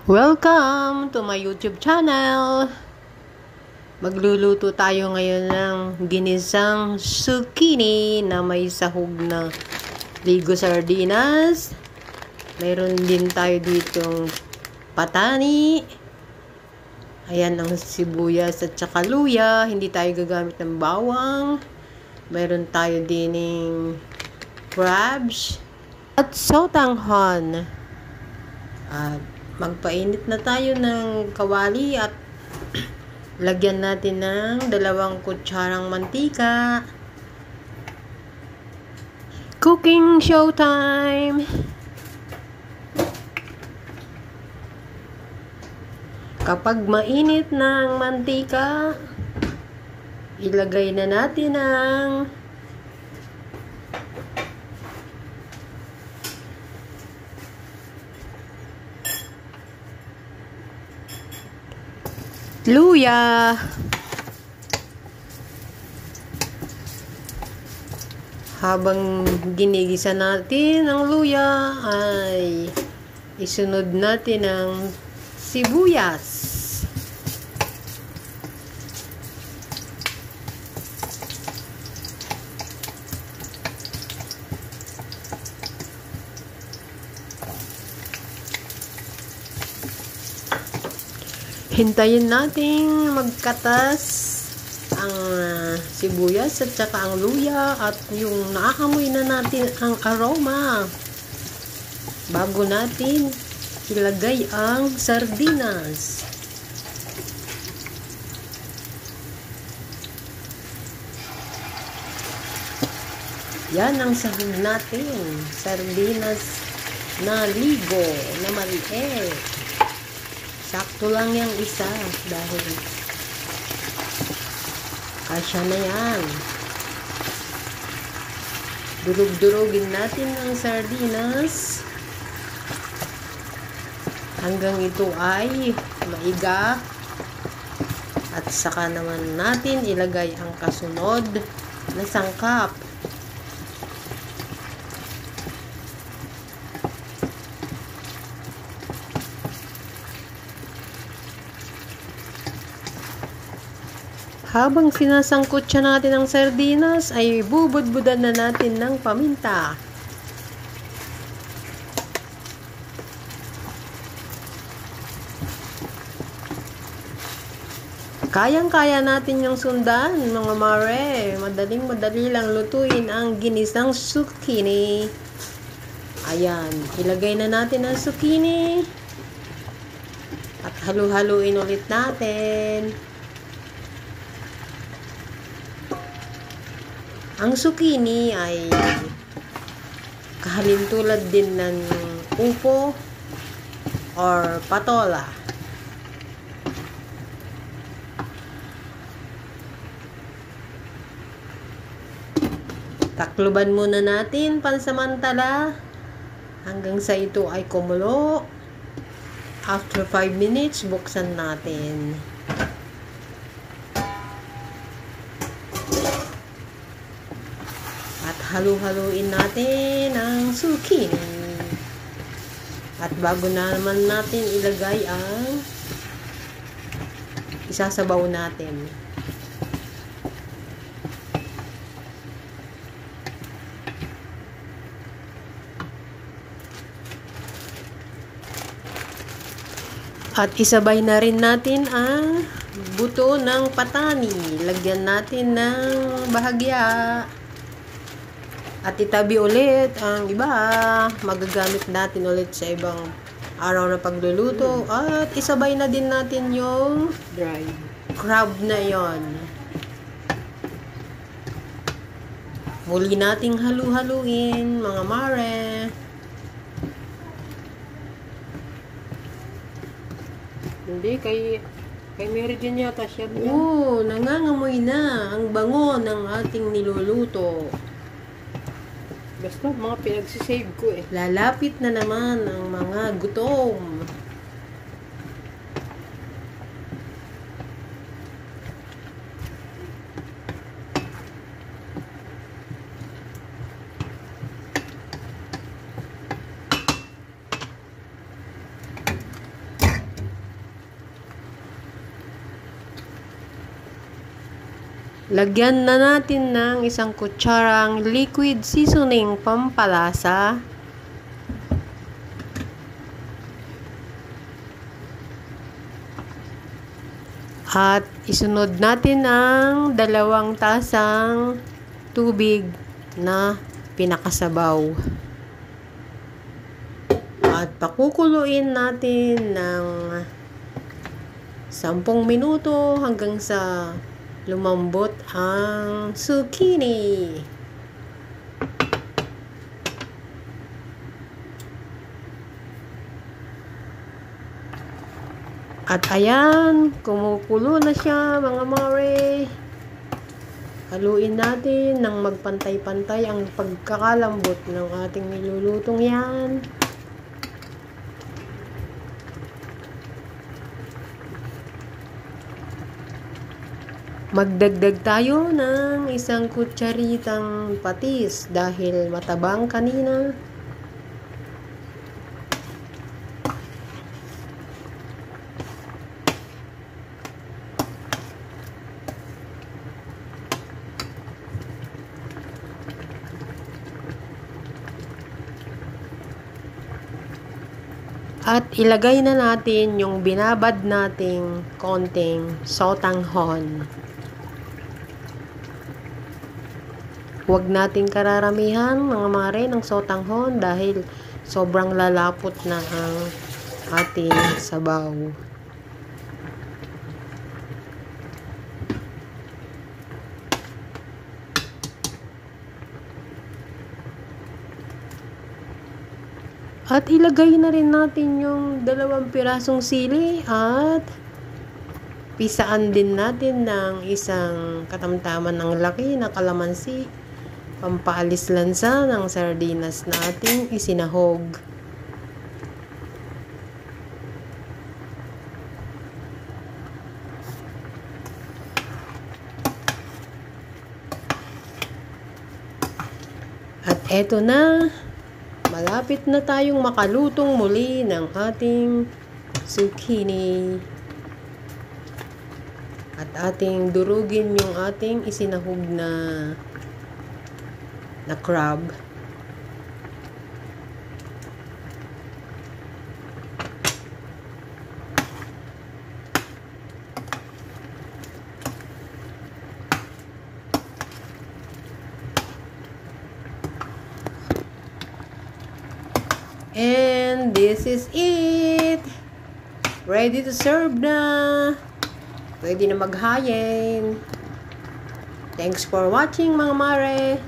Welcome to my YouTube channel. Magluluto tayo ngayon ng ginisang zucchini na may sahog na ligo sardinas. Mayroon din tayo ditong patani. Ayan ang sibuyas at saka luya. Hindi tayo gagamit ng bawang. Mayroon tayo dining crabs at sotanghon. At magpainit na tayo ng kawali at lagyan natin ng 2 kutsarang mantika. Cooking show time! Kapag mainit na ang mantika, ilagay na natin ang luya. Habang ginigisa natin ang luya, ay isunod natin ang sibuyas. Hintayin nating magkatas ang sibuyas at saka ang luya at yung naaamoy na natin ang aroma bago natin ilagay ang sardinas. Yan ang sahog natin, sardinas na ligo na maliit. Sakto lang yung isa dahil kasya na yan. Durug-durugin natin ang sardinas hanggang ito ay maiga at saka naman natin ilagay ang kasunod na sangkap. Habang sinasangkot siya natin ang sardinas, ay bubudbudan na natin ng paminta. Kayang-kaya natin yung sundan, mga mare. Madaling-madali lang lutuin ang ginisang zucchini. Ayan, ilagay na natin ang zucchini. At halu-haluin ulit natin. Ang zucchini ay kahalintulad din ng upo or patola. Takluban muna natin pansamantala hanggang sa ito ay kumulo. After 5 minutes, buksan natin. Halu-haluin natin ang zucchini. At bago naman natin ilagay ang isasabaw natin. At isabay na rin natin ang buto ng patani. Lagyan natin ng bahagya. At itabi ulit ang iba. Magagamit natin ulit sa ibang araw na pagluluto. At isabay na din natin yung dry crab na yon. Muli nating halu-haluin, mga mare. Hindi, kay Mary Jane yata siya. Oo, nangangamoy na ang bango ng ating niluluto. Basta mga pinagsisave ko eh. Lalapit na naman ang mga gutom. Lagyan na natin ng 1 kutsarang liquid seasoning pampalasa. At isunod natin ang 2 tasang tubig na pinakasabaw. At pakukuluin natin ng 10 minuto hanggang sa lumambot ang zucchini. At ayan, kumukulo na siya mga mare. Haluin natin ng magpantay-pantay ang pagkakalambot ng ating nilulutong yan. Magdagdag tayo ng 1 kutsaritang patis dahil matabang kanina. At ilagay na natin yung binabad nating konting sotanghon. Huwag nating kararamihan mga mare ng sotanghon dahil sobrang lalapot na ang ating sabaw. At ilagay na rin natin yung 2 pirasong sili at pisaan din natin ng 1 katamtaman ng laki na kalamansi. Pampaalis lansa ng sardinas na ating isinahog. At eto na. Malapit na tayong makalutong muli ng ating zucchini. At ating durugin yung ating isinahog na crab. And this is it. Ready to serve na. Pwede na maghayin. Thanks for watching mga mare.